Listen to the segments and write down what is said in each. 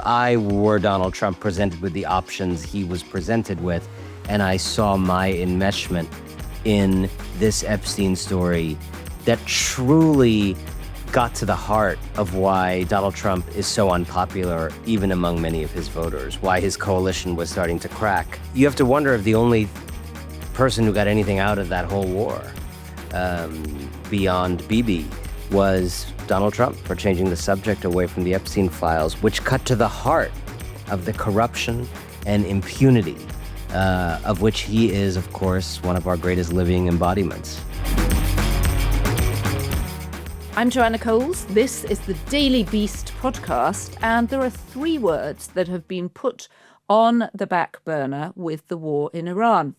I were Donald Trump presented with the options he was presented with, and I saw my enmeshment in this Epstein story that truly got to the heart of why Donald Trump is so unpopular, even among many of his voters, why his coalition was starting to crack. You have to wonder if the only person who got anything out of that whole war, beyond Bibi, was Donald Trump for changing the subject away from the Epstein files, which cut to the heart of the corruption and impunity, of which he is, of course, one of our greatest living embodiments. I'm Joanna Coles. This is the Daily Beast podcast, and there are 3 words that have been put on the back burner with the war in Iran.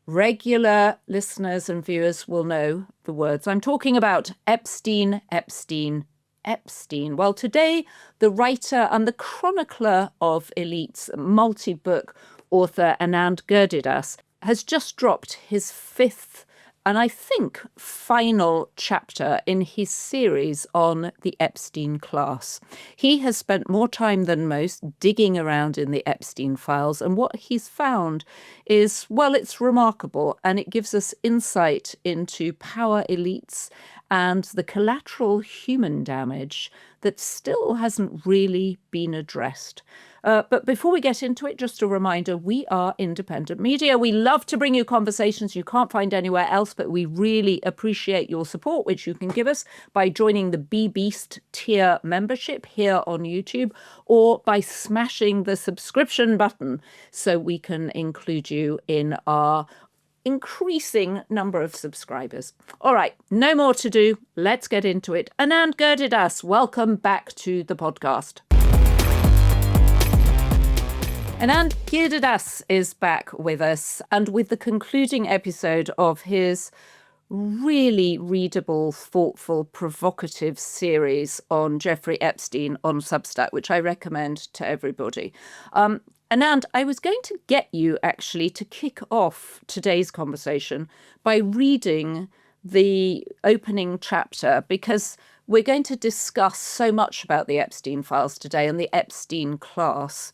Regular listeners and viewers will know the words I'm talking about: Epstein, Epstein, Epstein. Well, today, the writer and the chronicler of elites, multi-book author Anand Giridharadas, has just dropped his 5th and I think final chapter in his series on the Epstein class. He has spent more time than most digging around in the Epstein files, and what he's found is, well, it's remarkable, and it gives us insight into power elites and the collateral human damage that still hasn't really been addressed. But before we get into it, just a reminder, we are independent media. We love to bring you conversations you can't find anywhere else, but we really appreciate your support, which you can give us by joining the Be Beast tier membership here on YouTube, or by smashing the subscription button so we can include you in our increasing number of subscribers. All right, no more to do. Let's get into it. Anand Giridharadas, welcome back to the podcast. Anand Giridharadas is back with us, and with the concluding episode of his really readable, thoughtful, provocative series on Jeffrey Epstein on Substack, which I recommend to everybody. Anand, I was going to get you actually to kick off today's conversation by reading the opening chapter, because we're going to discuss so much about the Epstein files today and the Epstein class.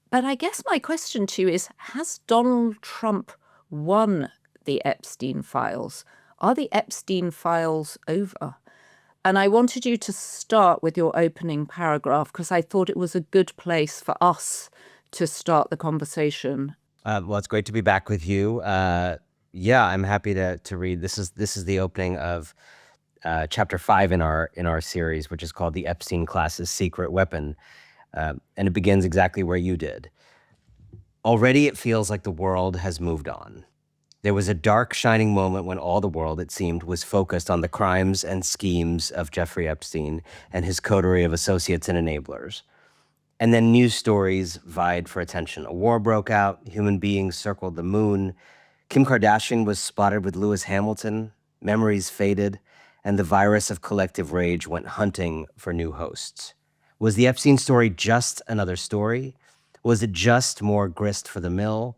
But I guess my question to you is, has Donald Trump won the Epstein files? Are the Epstein files over? And I wanted you to start with your opening paragraph because I thought it was a good place for us to start the conversation. Well, it's great to be back with you. I'm happy to read. This is the opening of chapter 5 in our series, which is called "The Epstein Class's Secret Weapon," and it begins exactly where you did. Already, it feels like the world has moved on. There was a dark, shining moment when all the world, it seemed, was focused on the crimes and schemes of Jeffrey Epstein and his coterie of associates and enablers. And then news stories vied for attention. A war broke out, human beings circled the moon, Kim Kardashian was spotted with Lewis Hamilton, memories faded, and the virus of collective rage went hunting for new hosts. Was the Epstein story just another story? Was it just more grist for the mill?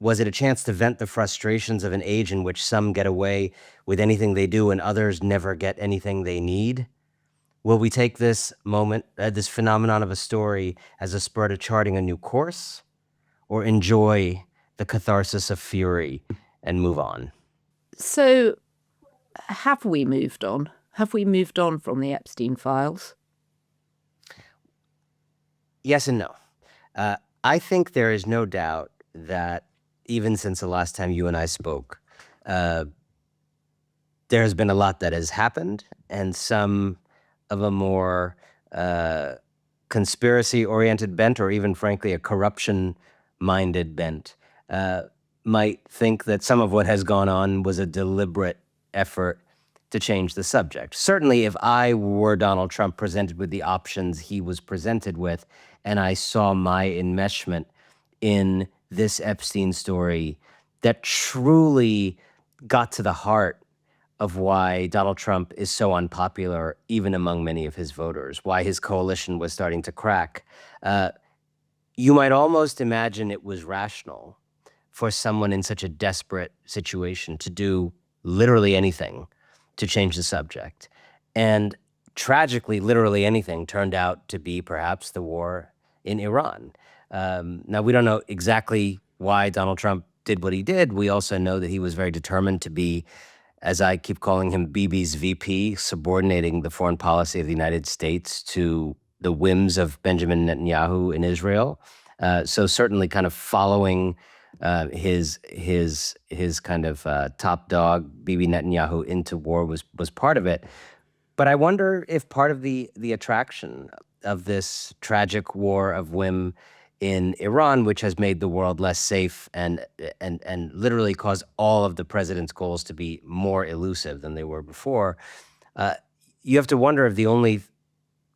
Was it a chance to vent the frustrations of an age in which some get away with anything they do and others never get anything they need? Will we take this moment, this phenomenon of a story, as a spur to charting a new course, or enjoy the catharsis of fury and move on? So, have we moved on? Have we moved on from the Epstein files? Yes and no. I think there is no doubt that even since the last time you and I spoke, there has been a lot that has happened, and some of a more conspiracy-oriented bent, or even, frankly, a corruption-minded bent, might think that some of what has gone on was a deliberate effort to change the subject. Certainly, if I were Donald Trump presented with the options he was presented with, and I saw my enmeshment in this Epstein story that truly got to the heart of why Donald Trump is so unpopular, even among many of his voters, why his coalition was starting to crack, you might almost imagine it was rational for someone in such a desperate situation to do literally anything to change the subject. And tragically, literally anything turned out to be perhaps the war in Iran. Now, we don't know exactly why Donald Trump did what he did. We also know that he was very determined to be, as I keep calling him, Bibi's VP, subordinating the foreign policy of the United States to the whims of Benjamin Netanyahu in Israel. So certainly, kind of following his kind of top dog, Bibi Netanyahu, into war was part of it. But I wonder if part of the attraction of this tragic war of whim in Iran, which has made the world less safe and literally caused all of the president's goals to be more elusive than they were before, uh, you have to wonder if the only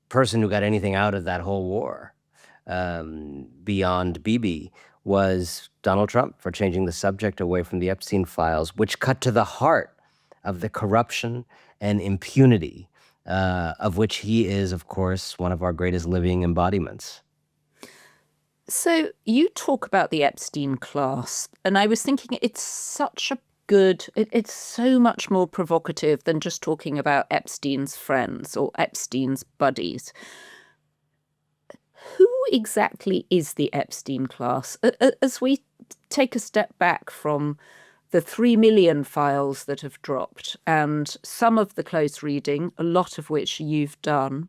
person who got anything out of that whole war, beyond Bibi, was Donald Trump for changing the subject away from the Epstein files, which cut to the heart of the corruption and impunity, of which he is, of course, one of our greatest living embodiments. So you talk about the Epstein class, and I was thinking it's such a good, it's so much more provocative than just talking about Epstein's friends or Epstein's buddies. Who exactly is the Epstein class? As we take a step back from the 3 million files that have dropped and some of the close reading, a lot of which you've done,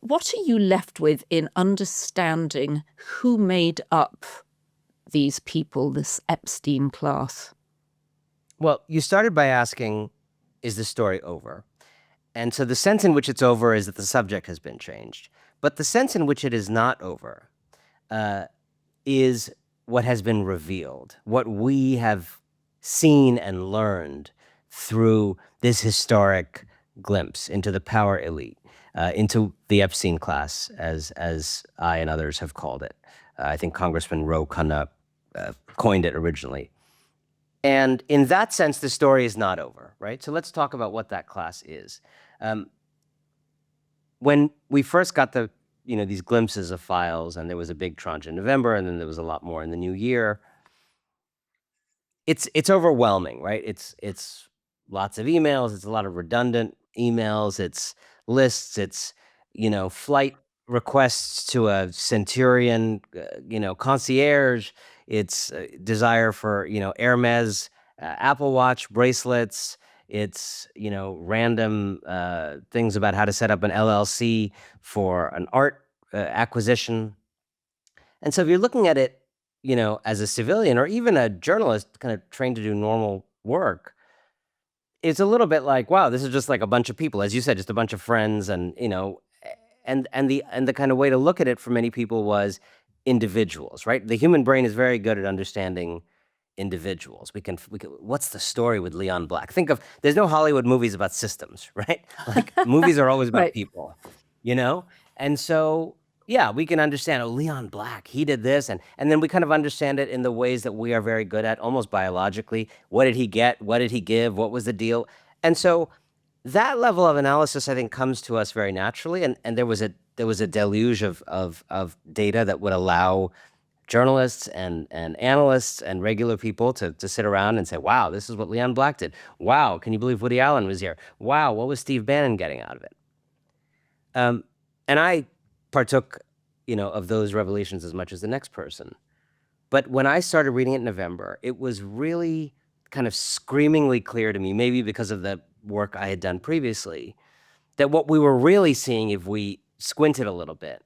what are you left with in understanding who made up these people, this Epstein class? Well, you started by asking, is the story over? And so the sense in which it's over is that the subject has been changed. But the sense in which it is not over is what has been revealed, what we have seen and learned through this historic glimpse into the power elite, into the Epstein class, as I and others have called it. I think Congressman Ro Khanna coined it originally. And in that sense, the story is not over, right? So let's talk about what that class is. When we first got these glimpses of files, and there was a big tranche in November, and then there was a lot more in the new year, it's overwhelming, right? It's lots of emails, it's a lot of redundant emails, it's lists, it's flight requests to a centurion, concierge, it's desire for Hermes Apple Watch bracelets. It's random things about how to set up an LLC for an art acquisition. And so if you're looking at it, as a civilian or even a journalist kind of trained to do normal work, it's a little bit like, wow, this is just like a bunch of people, as you said, just a bunch of friends, and the kind of way to look at it for many people was individuals, right? The human brain is very good at understanding individuals. We can what's the story with Leon Black? There's no Hollywood movies about systems, right? Like movies are always about Right. people, And so, yeah, we can understand, Leon Black, he did this, and then we kind of understand it in the ways that we are very good at, almost biologically. What did he get? What did he give? What was the deal? And so that level of analysis, I think, comes to us very naturally, and there was a deluge of data that would allow journalists and analysts and regular people to sit around and say, wow, this is what Leon Black did. Wow, can you believe Woody Allen was here? Wow, what was Steve Bannon getting out of it? And I partook, of those revelations as much as the next person. But when I started reading it in November, it was really kind of screamingly clear to me, maybe because of the work I had done previously, that what we were really seeing, if we squinted a little bit,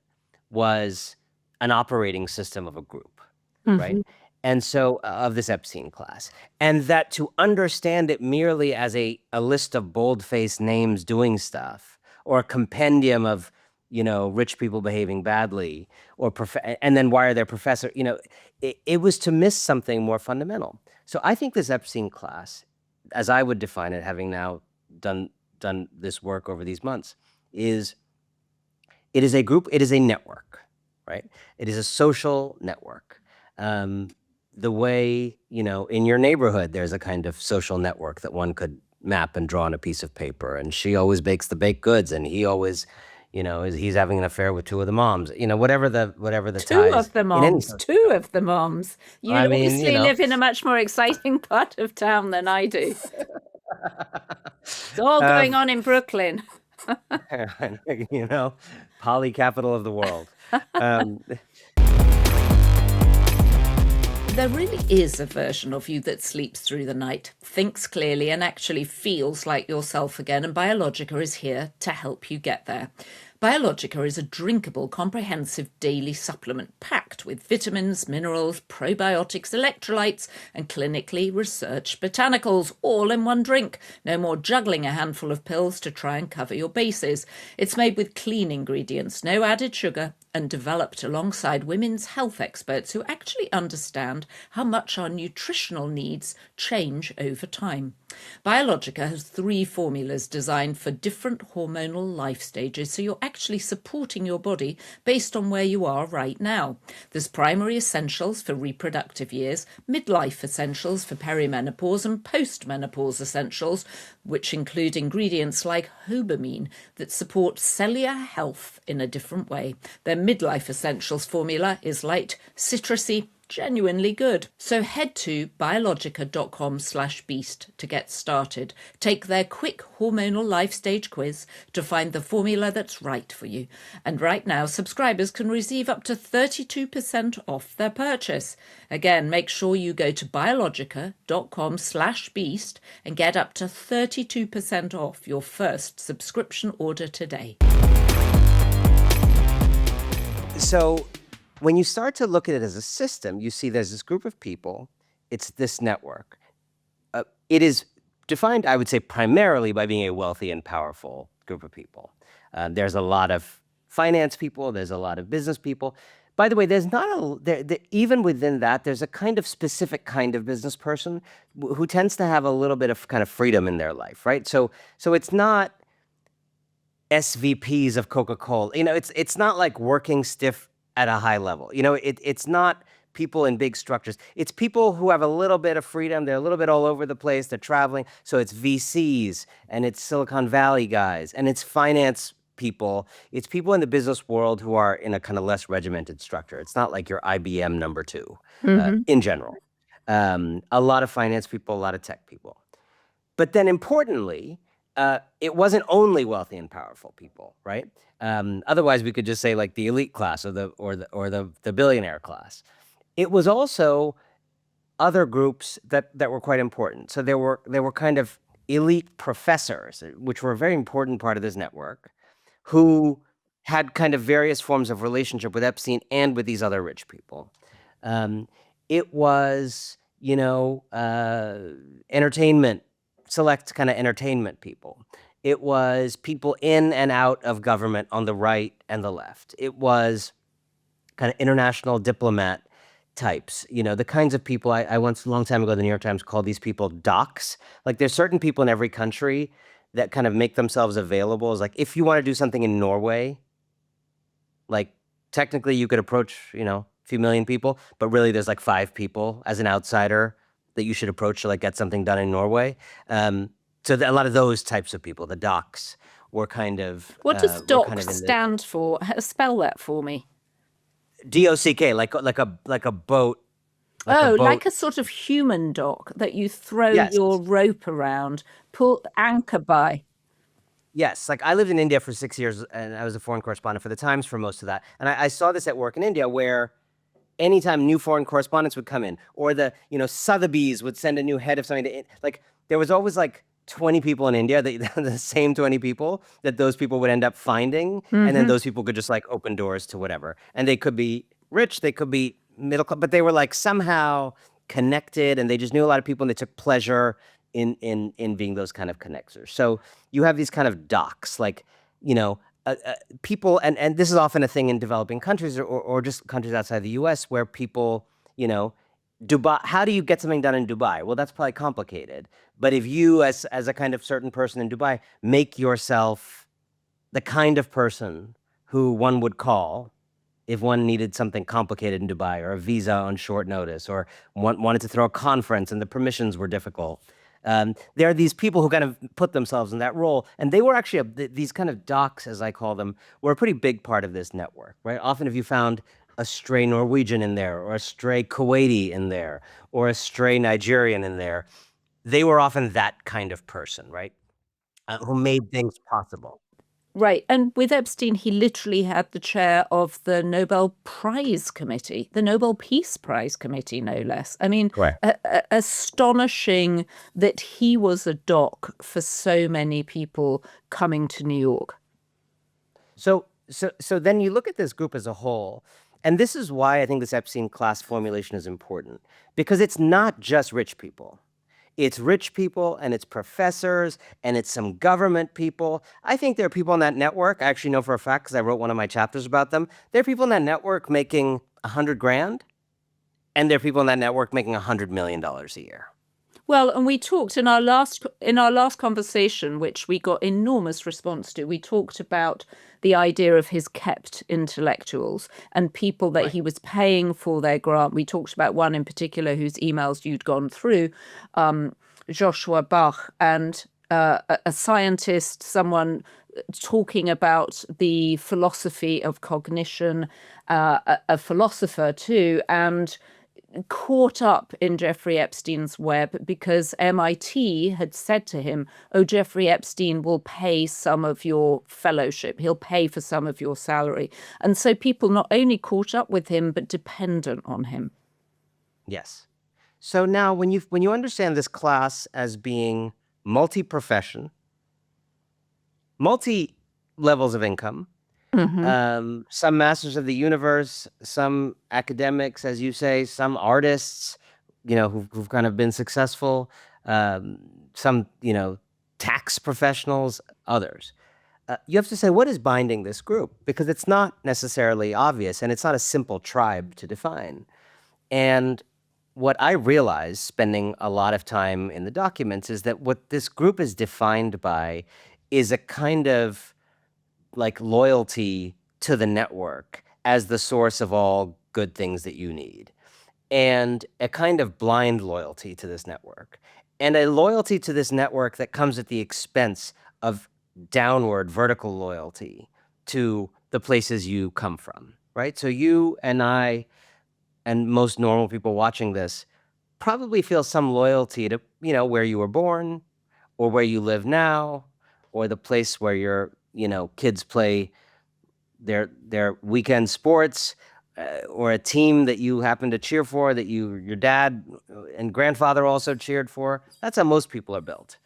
was an operating system of a group, right? And so of this Epstein class. And that to understand it merely as a list of bold-faced names doing stuff, or a compendium of, rich people behaving badly, or and then why are there professor, it was to miss something more fundamental. So I think this Epstein class, as I would define it, having now done this work over these months, it is a group, it is a network, right? It is a social network. The way, in your neighborhood, there's a kind of social network that one could map and draw on a piece of paper. And she always bakes the baked goods, and he always, he's having an affair with two of the moms. Whatever the Two ties. of the in any moms. social Two network. of the moms. You I mean, obviously live in a much more exciting part of town than I do. It's all going on in Brooklyn. You know, poly capital of the world. Um, There really is a version of you that sleeps through the night, thinks clearly, and actually feels like yourself again, and Biologica is here to help you get there. Biologica is a drinkable, comprehensive daily supplement packed with vitamins, minerals, probiotics, electrolytes, and clinically researched botanicals all in one drink. No more juggling a handful of pills to try and cover your bases. It's made with clean ingredients, no added sugar, and developed alongside women's health experts who actually understand how much our nutritional needs change over time. Biologica has 3 formulas designed for different hormonal life stages, so you're actually supporting your body based on where you are right now. There's primary essentials for reproductive years, midlife essentials for perimenopause, and postmenopause essentials, which include ingredients like hobamine that support cellular health in a different way. Their midlife essentials formula is light, citrusy, genuinely good. So head to biologica.com/beast to get started. Take their quick hormonal life stage quiz to find the formula that's right for you. And right now, subscribers can receive up to 32% off their purchase. Again, make sure you go to biologica.com/beast and get up to 32% off your first subscription order today. so when you start to look at it as a system, you see there's this group of people, it's this network. It is defined, I would say, primarily by being a wealthy and powerful group of people. There's a lot of finance people, there's a lot of business people. By the way, there's not even within that, there's a kind of specific kind of business person who tends to have a little bit of kind of freedom in their life, right? So it's not SVPs of Coca-Cola. It's not like working stiff at a high level. It's not people in big structures. It's people who have a little bit of freedom. They're a little bit all over the place. They're traveling. So it's VCs and it's Silicon Valley guys and it's finance people. It's people in the business world who are in a kind of less regimented structure. It's not like your IBM number 2 in general. A lot of finance people, a lot of tech people. But then importantly, it wasn't only wealthy and powerful people, right? Otherwise, we could just say like the elite class or the billionaire class. It was also other groups that were quite important. So there were kind of elite professors, which were a very important part of this network, who had kind of various forms of relationship with Epstein and with these other rich people. It was, entertainment, select kind of entertainment people. It was people in and out of government on the right and the left. It was kind of international diplomat types, the kinds of people I once, a long time ago, the New York Times called these people docs. Like there's certain people in every country that kind of make themselves available. As like, if you want to do something in Norway, like technically you could approach, a few million people, but really there's like 5 people as an outsider that you should approach to like get something done in Norway. So a lot of those types of people, the docs, were kind of What does were DOC kind of in the stand for? Spell that for me. DOCK, like a boat, like a Oh, boat. like a sort of human dock that you throw Yes, your rope around, pull anchor by. yes. Like I lived in India for 6 years, and I was a foreign correspondent for the Times for most of that. And I saw this at work in India, where anytime new foreign correspondents would come in, or the Sotheby's would send a new head of something to like there was always like 20 people in India, the same 20 people that those people would end up finding, and then those people could just like open doors to whatever. And they could be rich, they could be middle class, but they were like somehow connected, and they just knew a lot of people, and they took pleasure in being those kind of connectors. So you have these kind of docs, like people, and this is often a thing in developing countries or just countries outside the U.S. where people, Dubai. How do you get something done in Dubai? Well, that's probably complicated. But if you, as a kind of certain person in Dubai, make yourself the kind of person who one would call if one needed something complicated in Dubai, or a visa on short notice, or wanted to throw a conference and the permissions were difficult. There are these people who kind of put themselves in that role, and they were actually these kind of docs, as I call them, were a pretty big part of this network, right? Often, if you found a stray Norwegian in there, or a stray Kuwaiti in there, or a stray Nigerian in there, they were often that kind of person, right? Who made things possible. Right. And with Epstein, he literally had the chair of the Nobel Prize Committee, the Nobel Peace Prize Committee, no less. I mean, Correct. astonishing that he was a doc for so many people coming to New York. So then you look at this group as a whole, and this is why I think this Epstein class formulation is important, because it's not just rich people. It's rich people and it's professors and it's some government people. I think there are people in that network. I actually know for a fact because I wrote one of my chapters about them. There are people in that network making 100 grand, and there are people in that network making $100 million a year. Well, and we talked in our last conversation, which we got enormous response to. We talked about the idea of his kept intellectuals and people that Right. he was paying for their grant. We talked about one in particular whose emails you'd gone through, Joshua Bach, and a scientist, someone talking about the philosophy of cognition, a philosopher too, and caught up in Jeffrey Epstein's web because MIT had said to him, "Oh, Jeffrey Epstein will pay some of your fellowship. He'll pay for some of your salary." And so people not only caught up with him, but dependent on him. Yes. So now when you understand this class as being multi-profession, multi levels of income, some masters of the universe, some academics, as you say, some artists, who've kind of been successful, some, tax professionals, others. You have to say, what is binding this group? Because it's not necessarily obvious and it's not a simple tribe to define. And what I realized spending a lot of time in the documents is that what this group is defined by is a kind of like loyalty to the network as the source of all good things that you need, and a kind of blind loyalty to this network, and a loyalty to this network that comes at the expense of downward vertical loyalty to the places you come from, right? So you and I and most normal people watching this probably feel some loyalty to, where you were born or where you live now or the place where your, kids play their weekend sports, or a team that you happen to cheer for that your dad and grandfather also cheered for. That's how most people are built.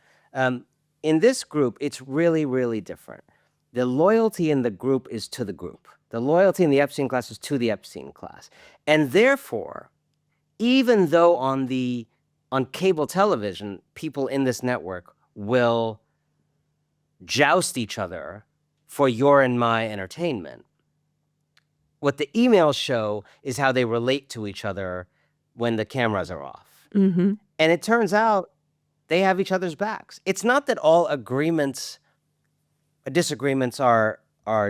In this group, it's really, really different. The loyalty in the group is to the group. The loyalty in the Epstein class is to the Epstein class. And therefore, even though on cable television, people in this network will joust each other for your and my entertainment, what the emails show is how they relate to each other when the cameras are off. Mm-hmm. And it turns out they have each other's backs. It's not that all disagreements are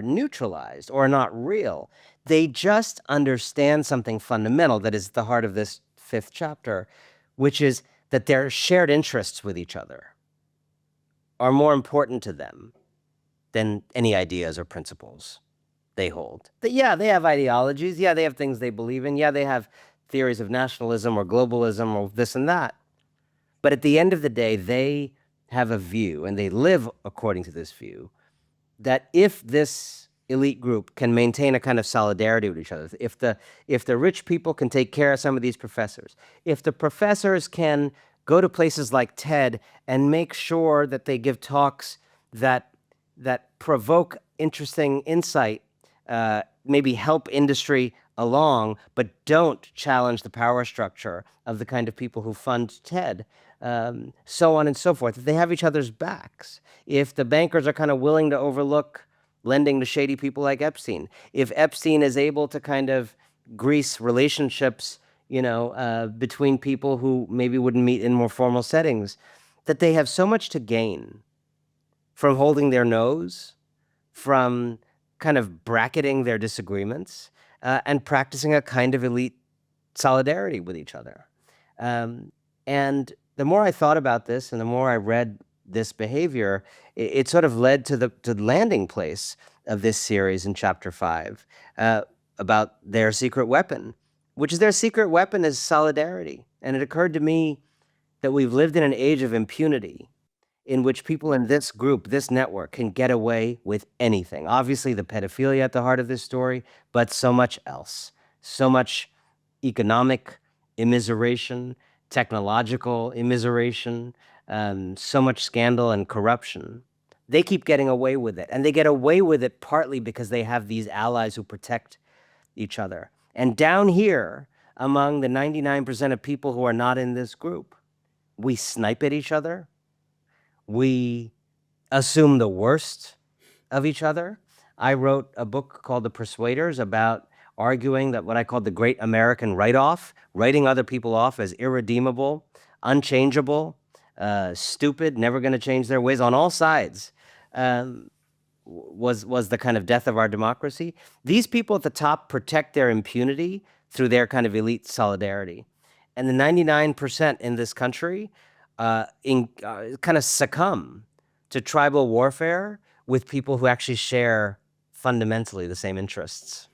neutralized or not real. They just understand something fundamental that is at the heart of this 5th chapter, which is that their shared interests with each other are more important to them than any ideas or principles they hold. Yeah, they have ideologies. Yeah, they have things they believe in. Yeah, they have theories of nationalism or globalism or this and that. But at the end of the day, they have a view, and they live according to this view, that if this elite group can maintain a kind of solidarity with each other, if the rich people can take care of some of these professors, if the professors can go to places like TED and make sure that they give talks that provoke interesting insight, maybe help industry along, but don't challenge the power structure of the kind of people who fund TED, so on and so forth. If they have each other's backs, if the bankers are kind of willing to overlook lending to shady people like Epstein, if Epstein is able to kind of grease relationships, between people who maybe wouldn't meet in more formal settings, that they have so much to gain from holding their nose, from kind of bracketing their disagreements, and practicing a kind of elite solidarity with each other. And the more I thought about this and the more I read this behavior, it sort of led to the landing place of this series in chapter 5, about their secret weapon, which is their secret weapon is solidarity. And it occurred to me that we've lived in an age of impunity in which people in this group, this network, can get away with anything. Obviously, the pedophilia at the heart of this story, but so much else. So much economic immiseration, technological immiseration, so much scandal and corruption. They keep getting away with it. And they get away with it partly because they have these allies who protect each other. And down here, among the 99% of people who are not in this group, we snipe at each other. We assume the worst of each other. I wrote a book called The Persuaders about arguing that what I called the great American write-off, writing other people off as irredeemable, unchangeable, stupid, never going to change their ways on all sides, was the kind of death of our democracy. These people at the top protect their impunity through their kind of elite solidarity. And the 99% in this country kind of succumb to tribal warfare with people who actually share fundamentally the same interests.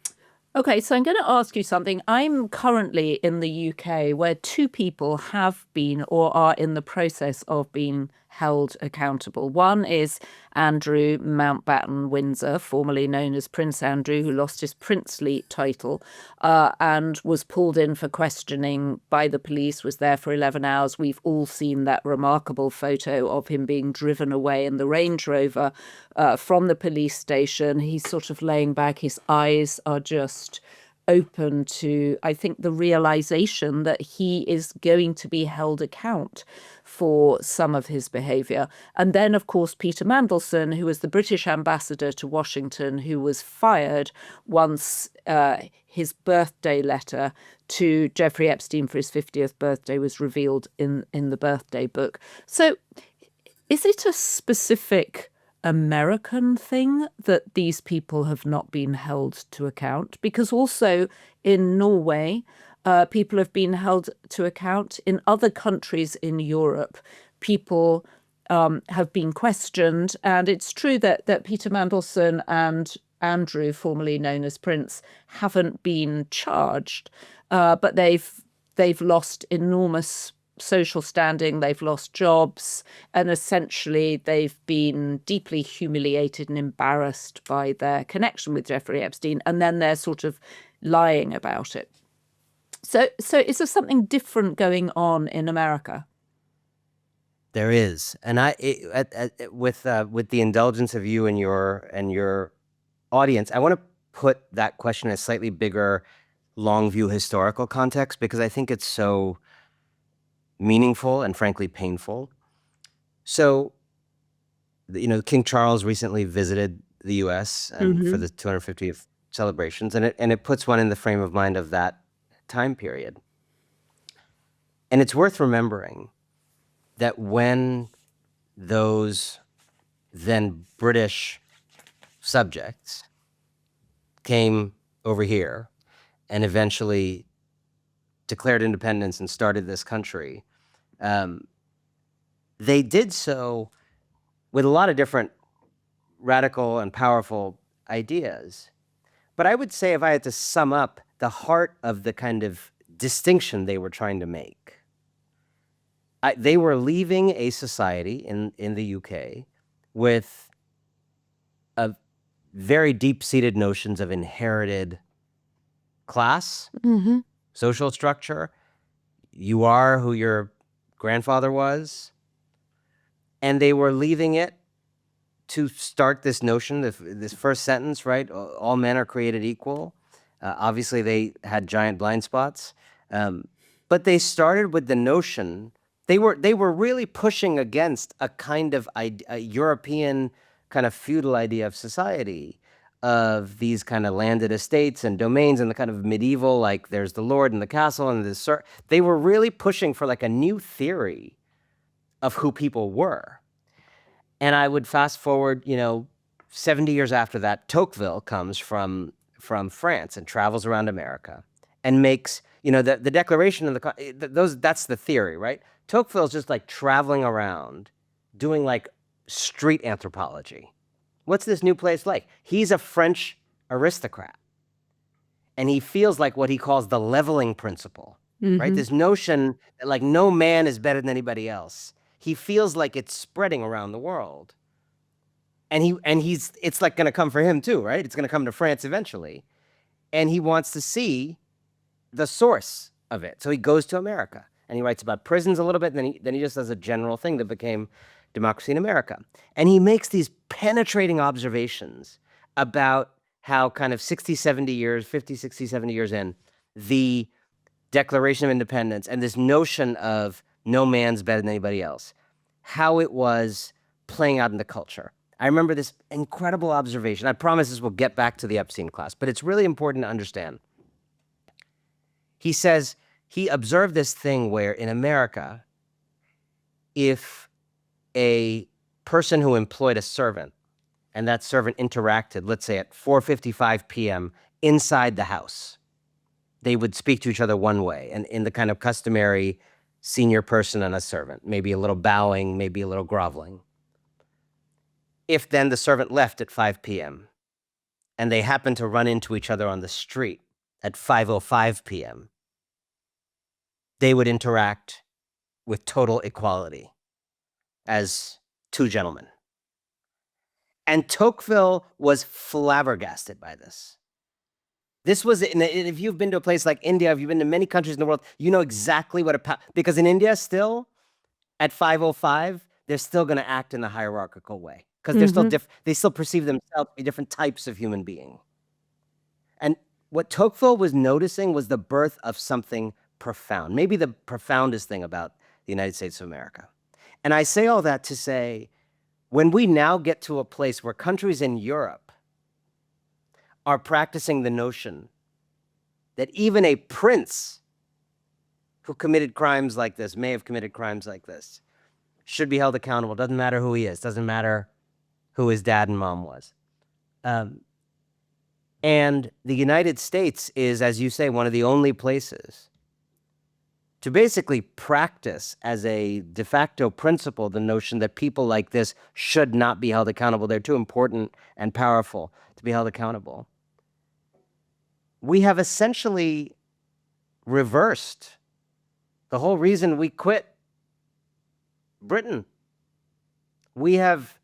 Okay, so I'm going to ask you something. I'm currently in the UK where two people have been or are in the process of being held accountable. One is Andrew Mountbatten Windsor, formerly known as Prince Andrew, who lost his princely title and was pulled in for questioning by the police, was there for 11 hours. We've all seen that remarkable photo of him being driven away in the Range Rover from the police station. He's sort of laying back. His eyes are just open to, I think, the realization that he is going to be held account for some of his behavior. And then, of course, Peter Mandelson, who was the British ambassador to Washington, who was fired once his birthday letter to Jeffrey Epstein for his 50th birthday was revealed in the birthday book. So is it a specific American thing that these people have not been held to account? Because also in Norway, people have been held to account. In other countries in Europe, people have been questioned. And it's true that Peter Mandelson and Andrew, formerly known as Prince, haven't been charged, but they've lost enormous social standing, they've lost jobs, and essentially they've been deeply humiliated and embarrassed by their connection with Jeffrey Epstein, and then they're sort of lying about it. So is there something different going on in America? There is, and with the indulgence of you and your audience, I want to put that question in a slightly bigger, long view historical context, because I think it's so meaningful and frankly painful. So, King Charles recently visited the U.S. and for the 250th celebrations, and it puts one in the frame of mind of that time period. And it's worth remembering that when those then British subjects came over here and eventually declared independence and started this country, they did so with a lot of different radical and powerful ideas. But I would say, if I had to sum up the heart of the kind of distinction they were trying to make, they were leaving a society in the UK with a very deep-seated notions of inherited class, social structure. You are who your grandfather was. And they were leaving it to start this notion, this first sentence, right? All men are created equal. Obviously, they had giant blind spots. But they started with the notion, they were really pushing against a kind of a European kind of feudal idea of society, of these kind of landed estates and domains and the kind of medieval, like there's the lord and the castle and the they were really pushing for like a new theory of who people were. And I would fast forward, 70 years after that, Tocqueville comes from France and travels around America and makes, the declaration of that's the theory, right? Tocqueville's just like traveling around doing like street anthropology. What's this new place like? He's a French aristocrat. And he feels like what he calls the leveling principle, right? This notion that like no man is better than anybody else. he feels like it's spreading around the world. And it's like going to come for him too, right? It's going to come to France eventually. And he wants to see the source of it. So he goes to America and he writes about prisons a little bit. And then he just does a general thing that became Democracy in America. And he makes these penetrating observations about how kind of 60, 70 years, 50, 60, 70 years in, the Declaration of Independence and this notion of no man's better than anybody else, how it was playing out in the culture. I remember this incredible observation. I promise this will get back to the Epstein class, but it's really important to understand. He says he observed this thing where in America, if a person who employed a servant and that servant interacted, let's say at 4:55 p.m. inside the house, they would speak to each other one way and in the kind of customary senior person and a servant, maybe a little bowing, maybe a little groveling. If then the servant left at 5 p.m. and they happened to run into each other on the street at 5:05 p.m., they would interact with total equality as two gentlemen. And Tocqueville was flabbergasted by this. This was, if you've been to a place like India, if you've been to many countries in the world, you know exactly what because in India still, at 5:05, they're still going to act in a hierarchical way because they're still they still perceive themselves to be different types of human being. And what Tocqueville was noticing was the birth of something profound, maybe the profoundest thing about the United States of America. And I say all that to say, when we now get to a place where countries in Europe are practicing the notion that even a prince who committed crimes like this, may have committed crimes like this, should be held accountable. Doesn't matter who he is. Doesn't matter who his dad and mom was. And the United States is, as you say, one of the only places to basically practice as a de facto principle the notion that people like this should not be held accountable. They're too important and powerful to be held accountable. We have essentially reversed the whole reason we quit Britain. We have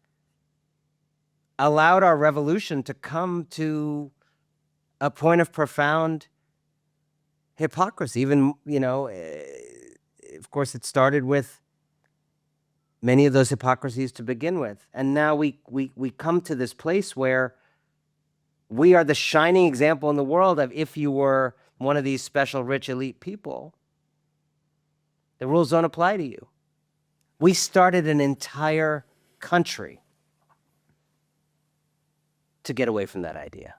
allowed our revolution to come to a point of profound hypocrisy. Even, of course, it started with many of those hypocrisies to begin with. And now we come to this place where we are the shining example in the world of if you were one of these special, rich, elite people, the rules don't apply to you. We started an entire country to get away from that idea.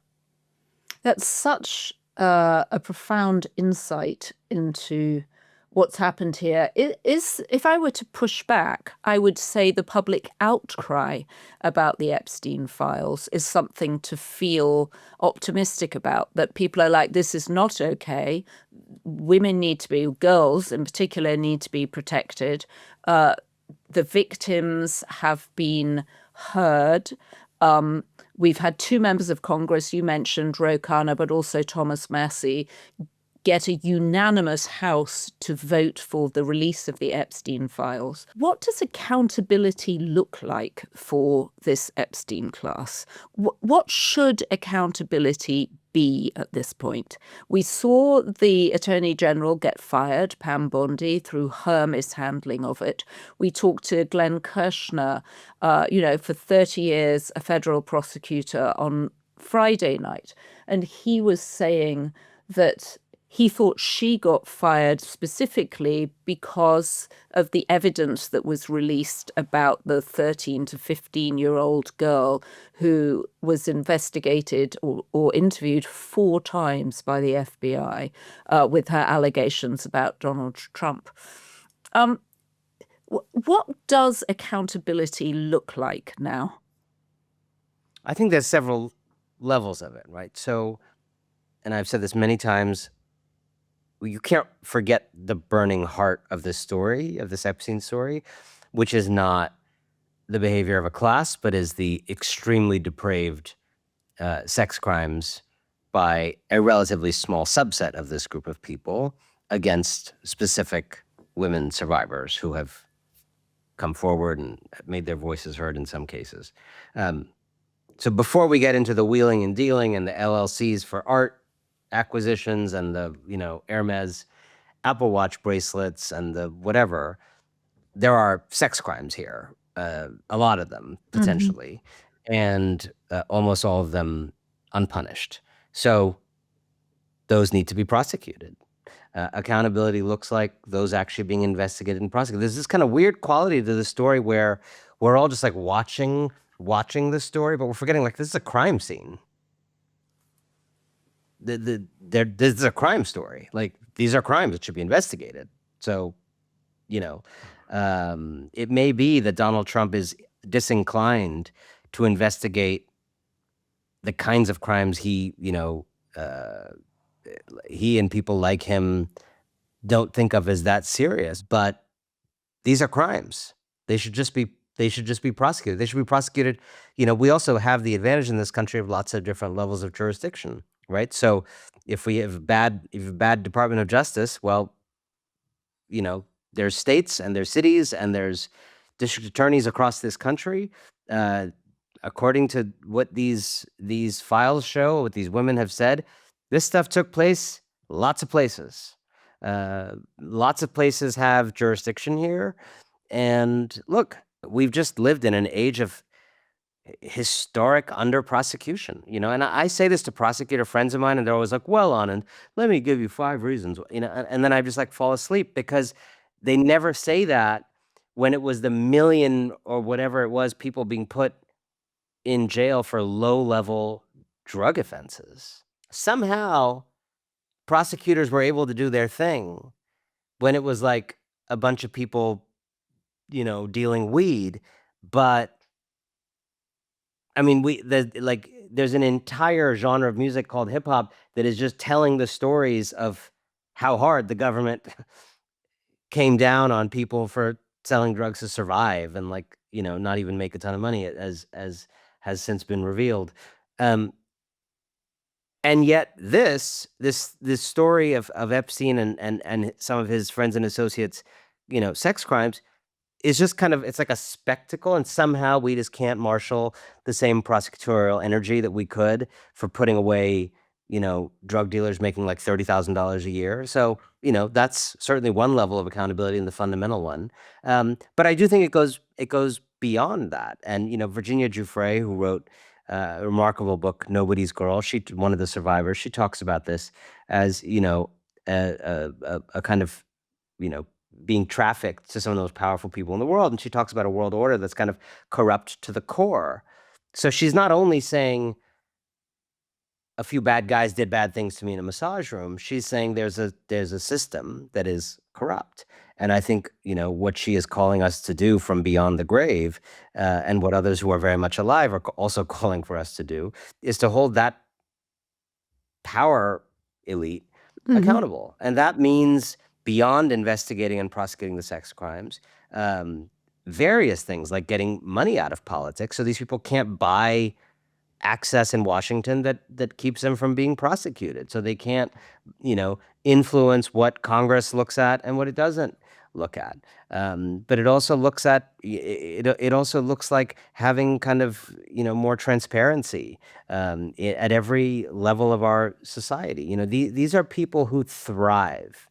That's such a profound insight into what's happened here. If I were to push back, I would say the public outcry about the Epstein files is something to feel optimistic about, that people are like, this is not okay. Women need to be, girls in particular, need to be protected. The victims have been heard. We've had two members of Congress, you mentioned Ro Khanna, but also Thomas Massie, get a unanimous House to vote for the release of the Epstein files. What does accountability look like for this Epstein class? What should accountability be at this point? We saw the Attorney General get fired, Pam Bondi, through her mishandling of it. We talked to Glenn Kirshner, for 30 years, a federal prosecutor, on Friday night. And he was saying that he thought she got fired specifically because of the evidence that was released about the 13 to 15-year-old girl who was investigated or interviewed 4 times by the FBI with her allegations about Donald Trump. What does accountability look like now? I think there's several levels of it, right? So, and I've said this many times, you can't forget the burning heart of this story, of this Epstein story, which is not the behavior of a class, but is the extremely depraved sex crimes by a relatively small subset of this group of people against specific women survivors who have come forward and made their voices heard in some cases. So before we get into the wheeling and dealing and the LLCs for art acquisitions and the Hermes Apple Watch bracelets and the whatever, there are sex crimes here, a lot of them potentially, and almost all of them unpunished. So those need to be prosecuted. Accountability looks like those actually being investigated and prosecuted. There's this kind of weird quality to the story where we're all just like watching the story, but we're forgetting like this is a crime scene. This is a crime story. Like these are crimes that should be investigated. So, it may be that Donald Trump is disinclined to investigate the kinds of crimes he and people like him don't think of as that serious, but these are crimes. They should just be prosecuted. They should be prosecuted. We also have the advantage in this country of lots of different levels of jurisdiction, right? So if we have a bad Department of Justice, well, there's states and there's cities and there's district attorneys across this country. According to what these files show, what these women have said, this stuff took place lots of places. Lots of places have jurisdiction here. And look, we've just lived in an age of historic under prosecution, and I say this to prosecutor friends of mine, and they're always like, well, Anand, let me give you 5 reasons, and then I just like fall asleep because they never say that when it was the million or whatever it was people being put in jail for low-level drug offenses. Somehow, prosecutors were able to do their thing when it was like a bunch of people, dealing weed. But I mean, there's an entire genre of music called hip hop that is just telling the stories of how hard the government came down on people for selling drugs to survive and not even make a ton of money, as has since been revealed. And yet this story of Epstein and some of his friends and associates, sex crimes, is just kind of, it's like a spectacle, and somehow we just can't marshal the same prosecutorial energy that we could for putting away, drug dealers making like $30,000 a year. So, that's certainly one level of accountability and the fundamental one. But I do think it goes beyond that. And, Virginia Giuffre, who wrote a remarkable book, Nobody's Girl, one of the survivors, she talks about this as, a kind of, being trafficked to some of the most powerful people in the world. And she talks about a world order that's kind of corrupt to the core. So she's not only saying a few bad guys did bad things to me in a massage room. She's saying there's a system that is corrupt. And I think, what she is calling us to do from beyond the grave, and what others who are very much alive are also calling for us to do, is to hold that power elite accountable. And that means beyond investigating and prosecuting the sex crimes, various things like getting money out of politics so these people can't buy access in Washington that keeps them from being prosecuted. So they can't, influence what Congress looks at and what it doesn't look at. But it also looks at it also looks like having kind of more transparency at every level of our society. These are people who thrive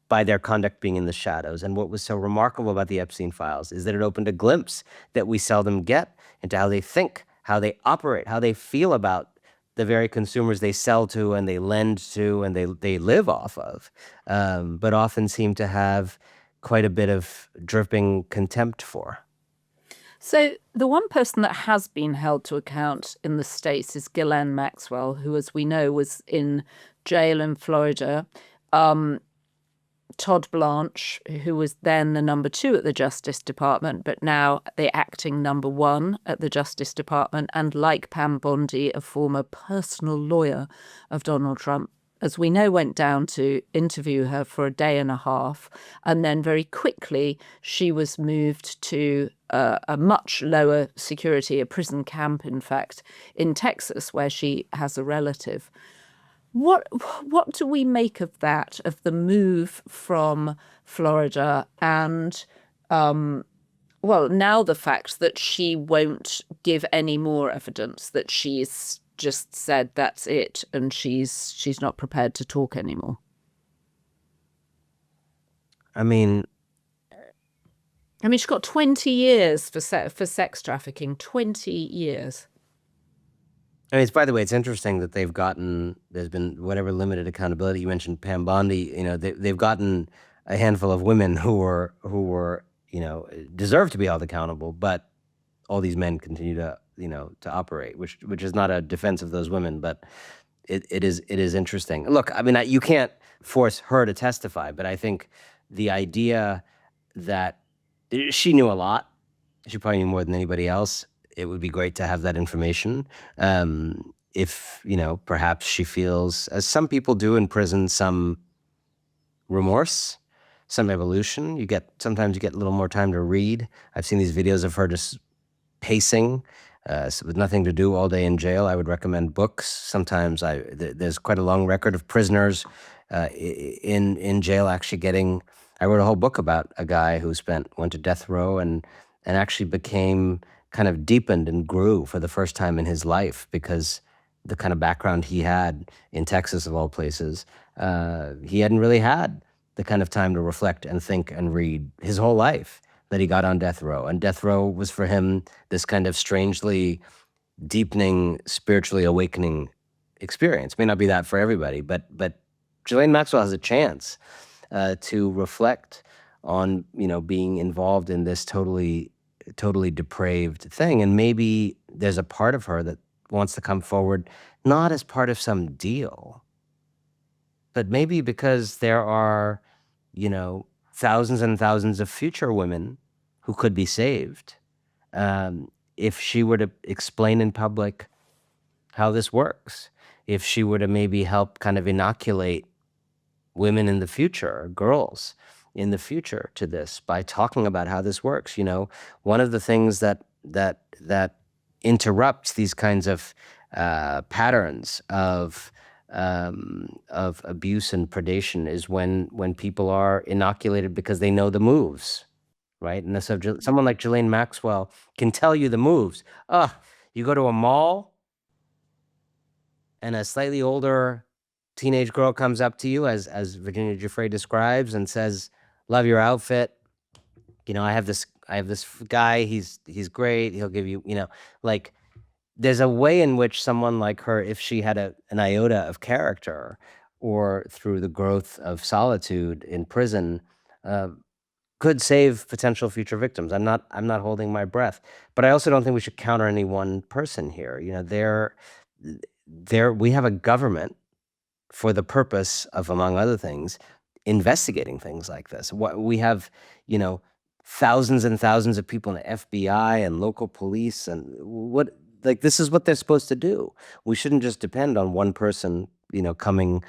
by their conduct being in the shadows. And what was so remarkable about the Epstein files is that it opened a glimpse that we seldom get into how they think, how they operate, how they feel about the very consumers they sell to and they lend to and they live off of, but often seem to have quite a bit of dripping contempt for. So the one person that has been held to account in the States is Ghislaine Maxwell, who, as we know, was in jail in Florida. Todd Blanche, who was then the number 2 at the Justice Department, but now the acting number 1 at the Justice Department, and like Pam Bondi, a former personal lawyer of Donald Trump, as we know, went down to interview her for a day and a half. And then very quickly, she was moved to a much lower security, a prison camp, in fact, in Texas, where she has a relative. What do we make of that, of the move from Florida? And well, now the fact that she won't give any more evidence, that she's just said that's it, and she's not prepared to talk anymore. I mean, She's got 20 years for sex trafficking. 20 years. it's, by the way, it's interesting that there's been whatever limited accountability. You mentioned Pam Bondi, they've gotten a handful of women who were, deserve to be held accountable, but all these men continue to operate, which is not a defense of those women, but it is interesting. Look, you can't force her to testify, but I think the idea that she knew a lot, she probably knew more than anybody else. It would be great to have that information. If perhaps she feels, as some people do in prison, some remorse, some evolution. Sometimes you get a little more time to read. I've seen these videos of her just pacing, with nothing to do all day in jail. I would recommend books. Sometimes there's quite a long record of prisoners in jail actually getting. I wrote a whole book about a guy who went to death row and actually became kind of deepened and grew for the first time in his life, because the kind of background he had in Texas, of all places, he hadn't really had the kind of time to reflect and think and read his whole life that he got on death row. And death row was for him this kind of strangely deepening, spiritually awakening experience. May not be that for everybody, but Ghislaine Maxwell has a chance to reflect on being involved in this totally depraved thing. And maybe there's a part of her that wants to come forward, not as part of some deal, but maybe because there are, thousands and thousands of future women who could be saved, if she were to explain in public how this works, if she were to maybe help kind of inoculate women in the future, girls in the future, to this by talking about how this works. One of the things that interrupts these kinds of patterns of abuse and predation is when people are inoculated because they know the moves, right? And so someone like Ghislaine Maxwell can tell you the moves. You go to a mall and a slightly older teenage girl comes up to you, as Virginia Giuffre describes, and says, "Love your outfit. I have this guy. He's great. He'll give you, like." There's a way in which someone like her, if she had an iota of character, or through the growth of solitude in prison, could save potential future victims. I'm not holding my breath, but I also don't think we should counter any one person here. We have a government for the purpose of, among other things, investigating things like this. We have, thousands and thousands of people in the FBI and local police, and this is what they're supposed to do. We shouldn't just depend on one person, coming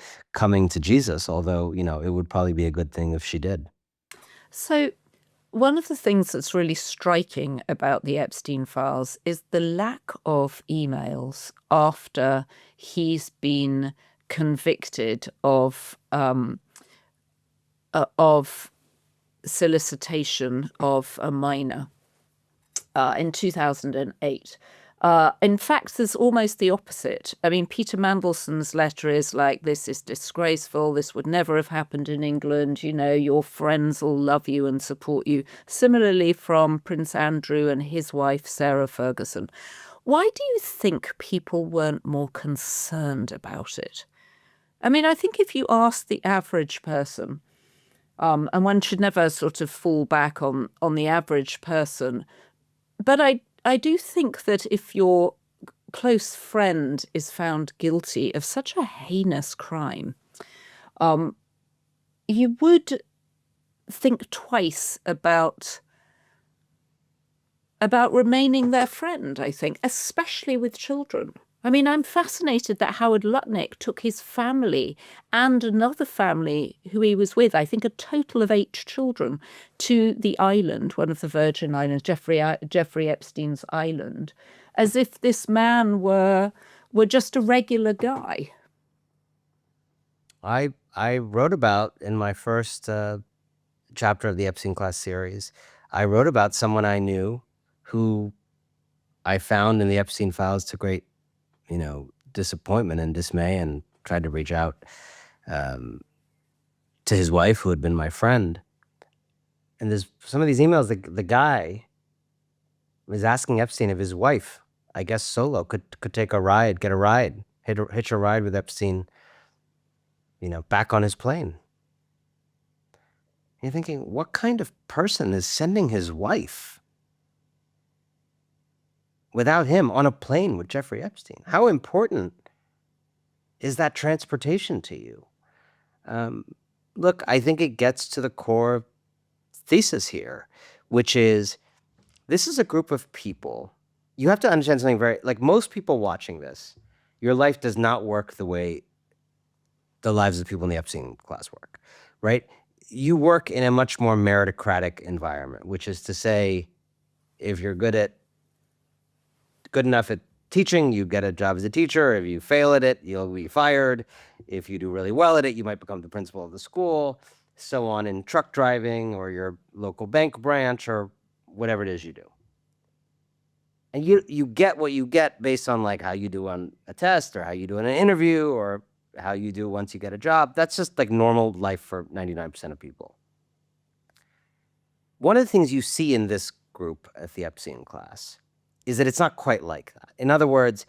to Jesus, although, it would probably be a good thing if she did. So, one of the things that's really striking about the Epstein files is the lack of emails after he's been convicted of solicitation of a minor in 2008. In fact, there's almost the opposite. Peter Mandelson's letter is like, "This is disgraceful. This would never have happened in England. Your friends will love you and support you." Similarly, from Prince Andrew and his wife, Sarah Ferguson. Why do you think people weren't more concerned about it? I think if you ask the average person, and one should never sort of fall back on the average person, but I do think that if your close friend is found guilty of such a heinous crime, you would think twice about remaining their friend, I think, especially with children. I'm fascinated that Howard Lutnick took his family and another family who he was with, I think a total of 8 children, to the island, one of the Virgin Islands, Jeffrey Epstein's island, as if this man were just a regular guy. I wrote about, in my first chapter of the Epstein class series, I wrote about someone I knew who I found in the Epstein files to great, disappointment and dismay, and tried to reach out to his wife, who had been my friend. And there's some of these emails, the guy was asking Epstein if his wife, I guess solo, could take a ride, get a ride, hitch a ride with Epstein, back on his plane. You're thinking, what kind of person is sending his wife without him on a plane with Jeffrey Epstein? How important is that transportation to you? Look, I think it gets to the core thesis here, which is this is a group of people. You have to understand something like most people watching this, your life does not work the way the lives of people in the Epstein class work, right? You work in a much more meritocratic environment, which is to say, if you're good enough at teaching, you get a job as a teacher. If you fail at it, you'll be fired. If you do really well at it, you might become the principal of the school, so on, in truck driving or your local bank branch or whatever it is you do. And you get what you get based on like how you do on a test or how you do in an interview or how you do once you get a job. That's just like normal life for 99% of people. One of the things you see in this group at the Epstein class is that it's not quite like that. In other words,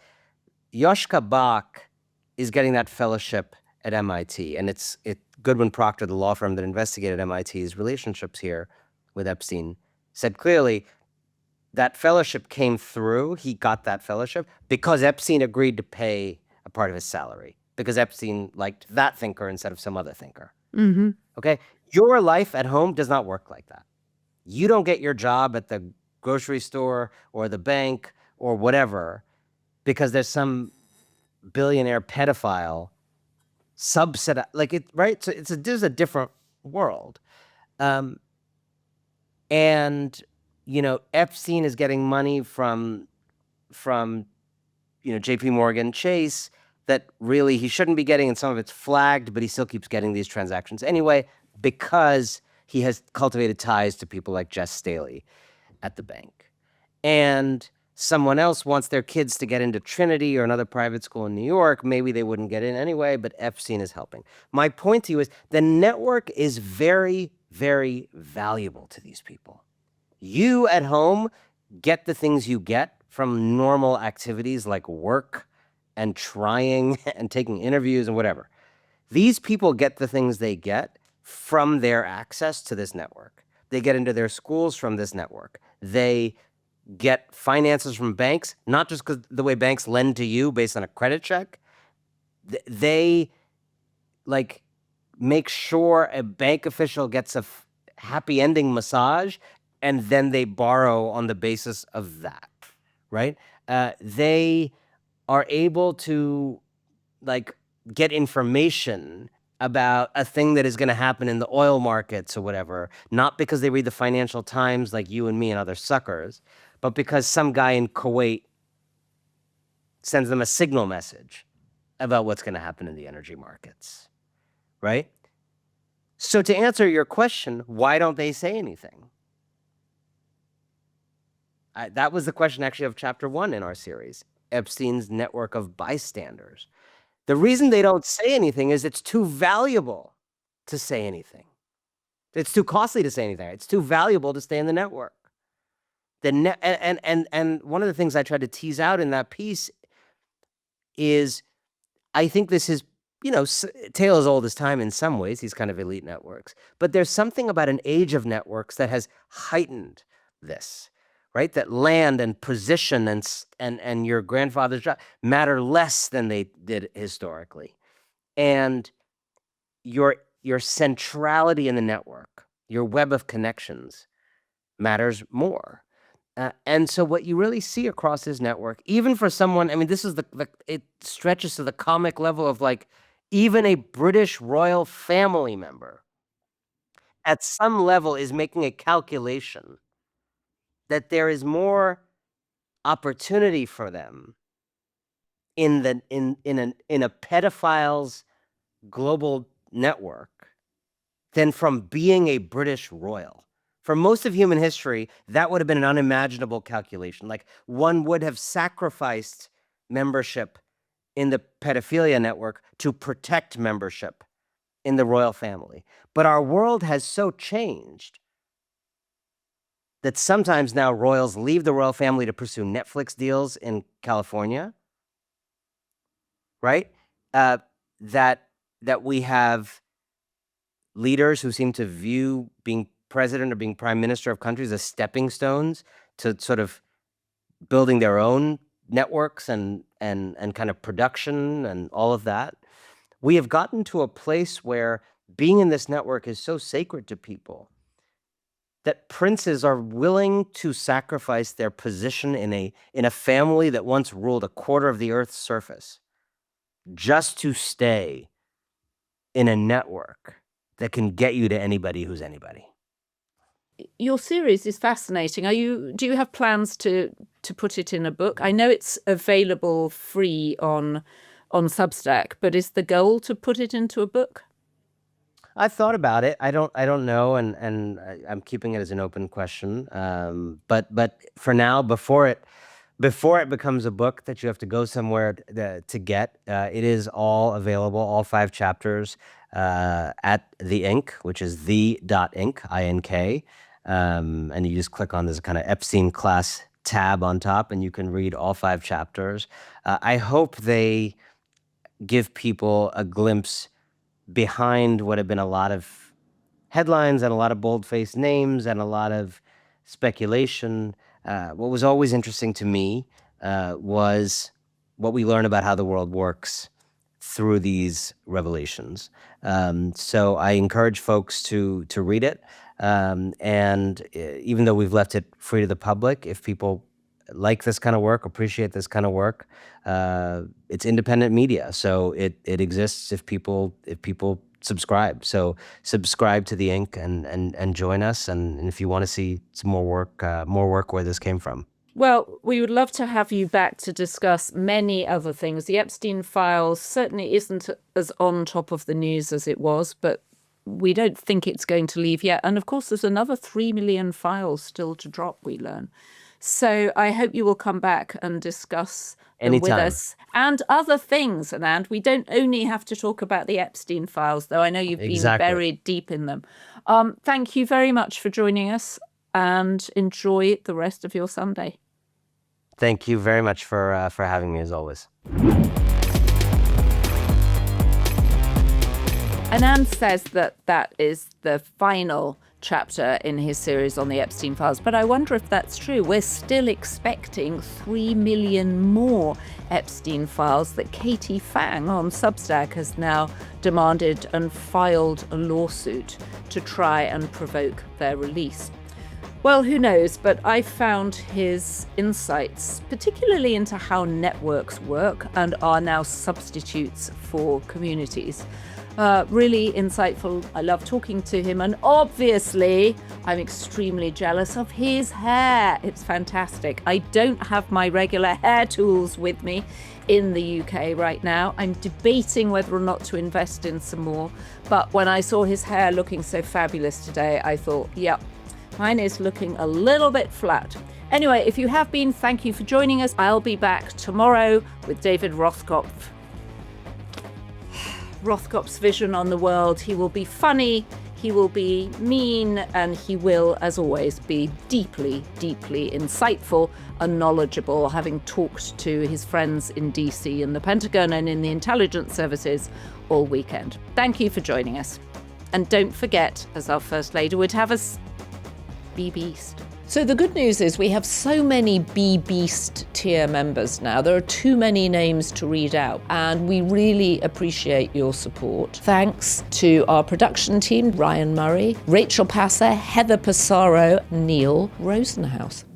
Yoshka Bach is getting that fellowship at MIT, and it's Goodwin Procter, the law firm that investigated MIT's relationships here with Epstein, said clearly that fellowship came through. He got that fellowship because Epstein agreed to pay a part of his salary, because Epstein liked that thinker instead of some other thinker. Mm-hmm. Okay? Your life at home does not work like that. You don't get your job at the grocery store or the bank or whatever because there's some billionaire pedophile subsidize like it, right? So there's a different world. And Epstein is getting money from JP Morgan Chase that really he shouldn't be getting, and some of it's flagged, but he still keeps getting these transactions anyway because he has cultivated ties to people like Jess Staley at the bank. And someone else wants their kids to get into Trinity or another private school in New York. Maybe they wouldn't get in anyway, but Epstein is helping. My point to you is the network is very, very valuable to these people. You at home get the things you get from normal activities like work and trying and taking interviews and whatever. These people get the things they get from their access to this network. They get into their schools from this network. They get finances from banks, not just because the way banks lend to you based on a credit check. They like make sure a bank official gets a happy ending massage, and then they borrow on the basis of that, right? They are able to like get information about a thing that is going to happen in the oil markets or whatever, not because they read the Financial Times like you and me and other suckers, but because some guy in Kuwait sends them a signal message about what's going to happen in the energy markets, right? So to answer your question, why don't they say anything? That was the question actually of chapter 1 in our series, Epstein's network of bystanders. The reason they don't say anything is it's too valuable to say anything. It's too costly to say anything. It's too valuable to stay in the network. And one of the things I tried to tease out in that piece is I think this is, tale as old as time in some ways, these kind of elite networks. But there's something about an age of networks that has heightened this, right? That land and position and your grandfather's job matter less than they did historically. And your centrality in the network, your web of connections matters more. And so what you really see across this network, even for someone, I mean, this is it stretches to the comic level of like even a British royal family member at some level is making a calculation that there is more opportunity for them in a pedophile's global network than from being a British royal For most of human history, that would have been an unimaginable calculation. Like, one would have sacrificed membership in the pedophilia network to protect membership in the royal family. But our world has so changed that sometimes now royals leave the royal family to pursue Netflix deals in California, right? That we have leaders who seem to view being president or being prime minister of countries as stepping stones to sort of building their own networks and kind of production and all of that. We have gotten to a place where being in this network is so sacred to people that princes are willing to sacrifice their position in a family that once ruled a quarter of the Earth's surface just to stay in a network that can get you to anybody who's anybody. Your series is fascinating. Do you have plans to put it in a book? I know it's available free on Substack, but is the goal to put it into a book? I've thought about it. I don't know, and I'm keeping it as an open question. But for now, before it becomes a book that you have to go somewhere to get, it is all available, all 5 chapters, at the Ink, which is the.ink, INK. And you just click on this kind of Epstein class tab on top, and you can read all 5 chapters. I hope they give people a glimpse behind what have been a lot of headlines and a lot of bold-faced names and a lot of speculation. What was always interesting to me was what we learn about how the world works through these revelations. So I encourage folks to read it. And even though we've left it free to the public, if people like this kind of work, appreciate this kind of work, it's independent media, so it exists if people subscribe. So subscribe to the Ink and join us. And if you want to see some more work where this came from. Well, we would love to have you back to discuss many other things. The Epstein files certainly isn't as on top of the news as it was, but we don't think it's going to leave yet. And of course, there's another 3 million files still to drop, we learn. So I hope you will come back and discuss them with us and other things. And we don't only have to talk about the Epstein files, though I know you've been buried deep in them. Thank you very much for joining us, and enjoy the rest of your Sunday. Thank you very much for having me, as always. Anand says that is the final chapter in his series on the Epstein files, but I wonder if that's true. We're still expecting 3 million more Epstein files that Katie Fang on Substack has now demanded and filed a lawsuit to try and provoke their release. Well, who knows, but I found his insights, particularly into how networks work and are now substitutes for communities, really insightful. I love talking to him, and obviously I'm extremely jealous of his hair. It's fantastic. I don't have my regular hair tools with me in the UK right now. I'm debating whether or not to invest in some more, but when I saw his hair looking so fabulous today, I thought, yep, mine is looking a little bit flat. Anyway, if you have been, thank you for joining us. I'll be back tomorrow with David Rothkopf. Rothkopf's vision on the world. He will be funny, he will be mean, and he will, as always, be deeply, deeply insightful and knowledgeable, having talked to his friends in DC and the Pentagon and in the intelligence services all weekend. Thank you for joining us. And don't forget, as our First Lady would have us, be beast. So the good news is we have so many Be Beast tier members now. There are too many names to read out, and we really appreciate your support. Thanks to our production team, Ryan Murray, Rachel Passer, Heather Passaro, Neil Rosenhaus.